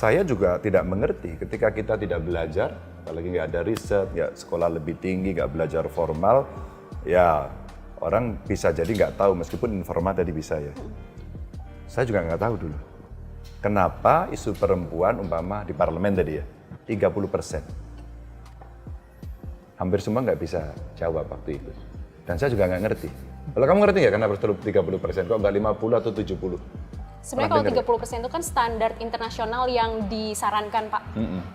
Saya juga tidak mengerti ketika kita tidak belajar, apalagi nggak ada riset, nggak sekolah lebih tinggi, nggak belajar formal, ya orang bisa jadi nggak tahu meskipun informal tadi bisa ya. Saya juga nggak tahu dulu. Kenapa isu perempuan umpama di parlemen tadi ya, 30%. Hampir semua nggak bisa jawab waktu itu. Dan saya juga nggak ngerti. Kalau kamu ngerti nggak kenapa 30%, kok nggak 50 atau 70? Sebenarnya kalau 30% itu kan standar internasional yang disarankan Pak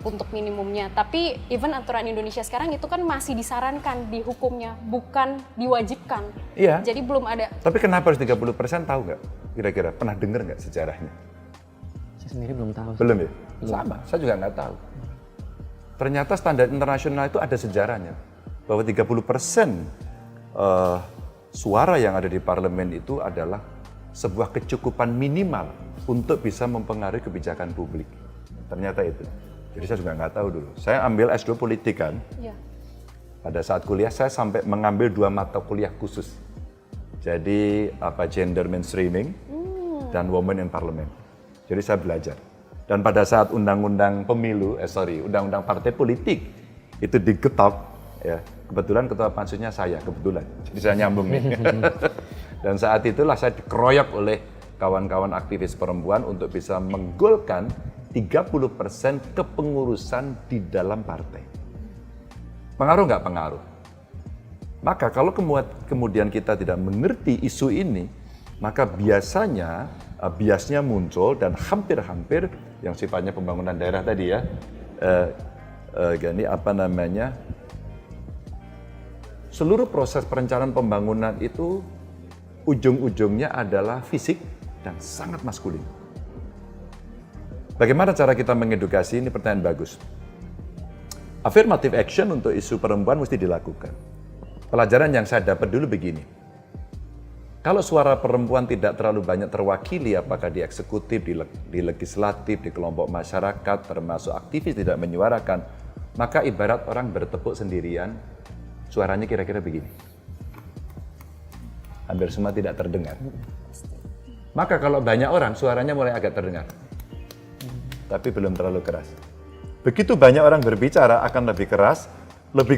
untuk minimumnya. Tapi even aturan Indonesia sekarang itu kan masih disarankan di hukumnya, bukan diwajibkan. Iya. Jadi belum ada. Tapi kenapa harus 30% tahu nggak? Kira-kira pernah dengar nggak sejarahnya? Saya sendiri belum tahu. Belum ya? Sama, saya juga nggak tahu. Ternyata standar internasional itu ada sejarahnya. Bahwa 30% suara yang ada di parlemen itu adalah sebuah kecukupan minimal untuk bisa mempengaruhi kebijakan publik. Ternyata itu. Jadi saya juga nggak tahu dulu. Saya ambil S2 politik kan. Ya. Pada saat kuliah saya sampai mengambil 2 mata kuliah khusus. Jadi gender mainstreaming dan women in parliament. Jadi saya belajar. Dan pada saat undang-undang pemilu, undang-undang partai politik itu diketok, ya kebetulan ketua pansusnya saya, kebetulan. Jadi saya nyambung nih. Dan saat itulah saya dikeroyok oleh kawan-kawan aktivis perempuan untuk bisa menggolkan 30% kepengurusan di dalam partai. Pengaruh nggak pengaruh? Maka kalau kemudian kita tidak mengerti isu ini, maka biasanya biasnya muncul dan hampir-hampir yang sifatnya pembangunan daerah tadi ya, seluruh proses perencanaan pembangunan itu ujung-ujungnya adalah fisik dan sangat maskulin. Bagaimana cara kita mengedukasi? Ini pertanyaan bagus. Affirmative action untuk isu perempuan mesti dilakukan. Pelajaran yang saya dapat dulu begini. Kalau suara perempuan tidak terlalu banyak terwakili, apakah di eksekutif, di legislatif, di kelompok masyarakat, termasuk aktivis tidak menyuarakan, maka ibarat orang bertepuk sendirian, suaranya kira-kira begini. Hampir semua tidak terdengar. Maka kalau banyak orang, suaranya mulai agak terdengar. Tapi belum terlalu keras. Begitu banyak orang berbicara akan lebih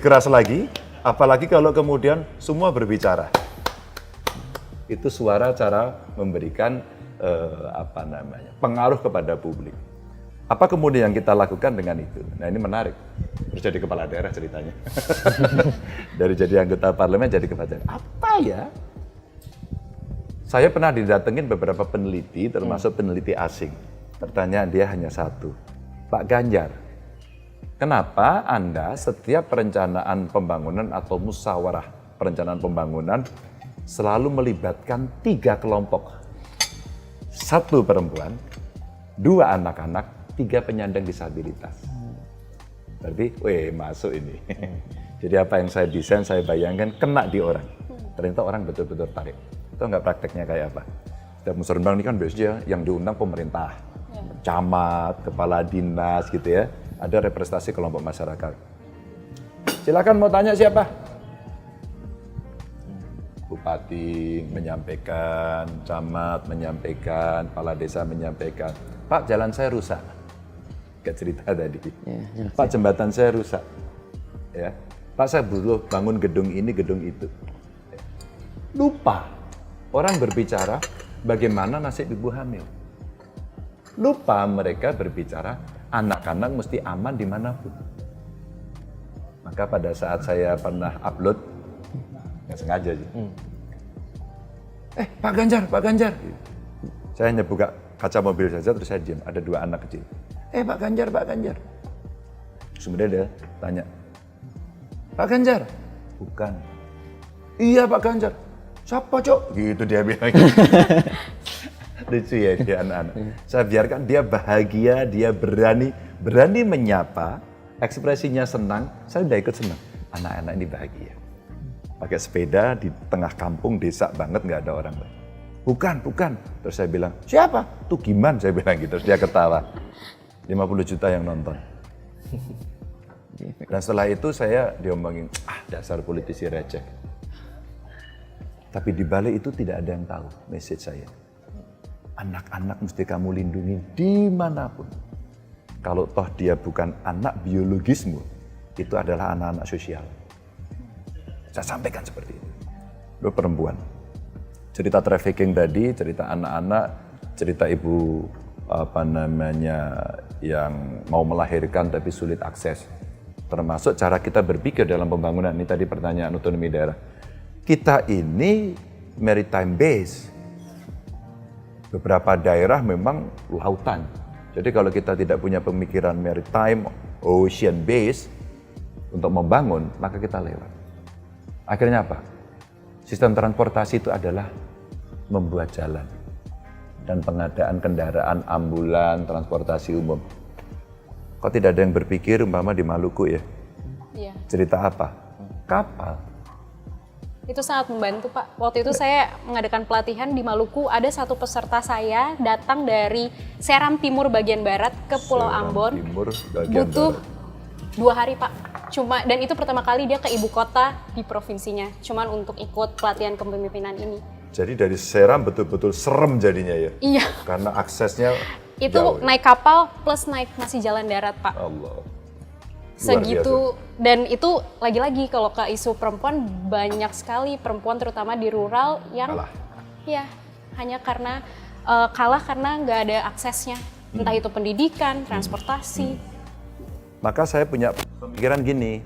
keras lagi, apalagi kalau kemudian semua berbicara. Itu suara cara memberikan pengaruh kepada publik. Apa kemudian yang kita lakukan dengan itu? Nah ini menarik. Terus jadi kepala daerah ceritanya. Dari jadi anggota parlemen jadi kepala daerah. Apa ya? Saya pernah didatengin beberapa peneliti, termasuk peneliti asing. Pertanyaan dia hanya satu. Pak Ganjar, kenapa Anda setiap perencanaan pembangunan atau musyawarah perencanaan pembangunan selalu melibatkan 3 kelompok? 1 perempuan, 2 anak-anak, 3 penyandang disabilitas. Berarti, masuk ini. Jadi apa yang saya desain, saya bayangkan kena di orang. Ternyata orang betul-betul tarik. Itu nggak prakteknya kayak apa? Setiap musyawarah ini kan biasanya yang diundang pemerintah, camat, kepala dinas gitu ya. Ada representasi kelompok masyarakat. Silakan mau tanya siapa? Bupati menyampaikan, camat menyampaikan, kepala desa menyampaikan. Pak, jalan saya rusak. Kayak cerita tadi. Pak, jembatan saya rusak. Ya. Pak, saya butuh bangun gedung ini, gedung itu. Lupa. Orang berbicara bagaimana nasib ibu hamil. Lupa mereka berbicara anak-anak mesti aman dimanapun. Maka pada saat saya pernah upload, nggak sengaja sih. Pak Ganjar. Saya hanya buka kaca mobil saja terus saya diam. Ada 2 anak kecil. Pak Ganjar. Kemudian dia tanya, Pak Ganjar? Bukan. Iya Pak Ganjar. Siapa Cok? Gitu dia bilang. Lucu ya dia anak-anak. Saya biarkan dia bahagia, dia berani menyapa, ekspresinya senang, saya udah ikut senang. Anak-anak ini bahagia. Pakai sepeda di tengah kampung, desa banget, nggak ada orang. Bukan. Terus saya bilang, siapa? Tuh Giman, saya bilang gitu. Terus dia ketawa. 50 juta yang nonton. Dan setelah itu saya diomongin, dasar politisi receh. Tapi di balik itu tidak ada yang tahu message saya. Anak-anak mesti kamu lindungi dimanapun. kalau toh dia bukan anak biologismu, itu adalah anak-anak sosial. Saya sampaikan seperti itu. Itu perempuan. Cerita trafficking tadi, cerita anak-anak, cerita ibu yang mau melahirkan tapi sulit akses. Termasuk cara kita berpikir dalam pembangunan, ini tadi pertanyaan otonomi daerah. Kita ini maritime base. Beberapa daerah memang lautan. Jadi kalau kita tidak punya pemikiran maritime, ocean base untuk membangun, maka kita lewat. Akhirnya apa? Sistem transportasi itu adalah membuat jalan dan pengadaan kendaraan ambulan, transportasi umum. Kok tidak ada yang berpikir umpama di Maluku ya? Iya. Cerita apa? Kapal. Itu sangat membantu Pak. Waktu itu saya mengadakan pelatihan di Maluku, ada satu peserta saya datang dari Seram Timur bagian barat ke Pulau Seram Ambon. Timur bagian butuh barat. 2 hari Pak. Dan itu pertama kali dia ke ibu kota di provinsinya, cuman untuk ikut pelatihan kepemimpinan ini. Jadi dari Seram betul-betul serem jadinya ya? Iya. Karena aksesnya Itu jauh. naik kapal plus naik masih jalan darat Pak. Allah. Segitu, dan itu lagi-lagi kalau ke isu perempuan, banyak sekali perempuan terutama di rural yang Kalah. ya hanya karena kalah karena nggak ada aksesnya, entah itu pendidikan, transportasi. Maka saya punya pemikiran gini,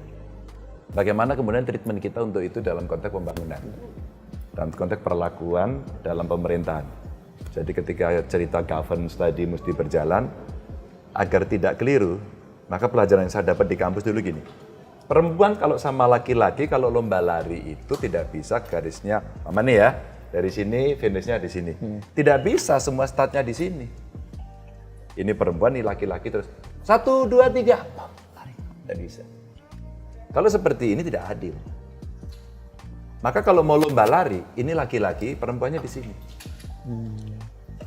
bagaimana kemudian treatment kita untuk itu dalam konteks pembangunan, dalam konteks perlakuan dalam pemerintahan. Jadi ketika cerita governance tadi mesti berjalan, agar tidak keliru, maka pelajaran yang saya dapat di kampus dulu gini, perempuan kalau sama laki-laki, kalau lomba lari itu tidak bisa garisnya, mama nih ya, dari sini, finishnya di sini. Tidak bisa semua startnya di sini. Ini perempuan, ini laki-laki terus 1, 2, 3, lari. Tidak bisa. Kalau seperti ini tidak adil. Maka kalau mau lomba lari, ini laki-laki, perempuannya di sini.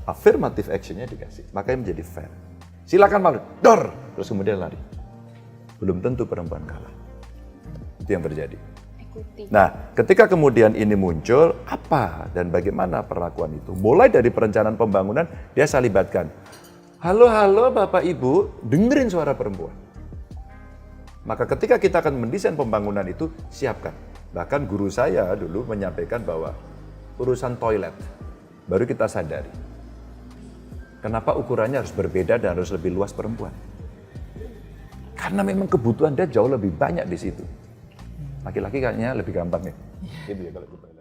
Affirmative actionnya dikasih, makanya menjadi fair. Silakan malu, dor, terus kemudian lari. Belum tentu perempuan kalah. Itu yang terjadi. Ikuti. Nah, ketika kemudian ini muncul, apa dan bagaimana perlakuan itu? Mulai dari perencanaan pembangunan, dia saya libatkan. Halo, halo Bapak Ibu, dengerin suara perempuan. Maka ketika kita akan mendesain pembangunan itu, siapkan. Bahkan guru saya dulu menyampaikan bahwa urusan toilet, baru kita sadari. Kenapa ukurannya harus berbeda dan harus lebih luas perempuan? Karena memang kebutuhan dia jauh lebih banyak di situ. Laki-laki kayaknya lebih gampang ya. Gitu ya kalau kita.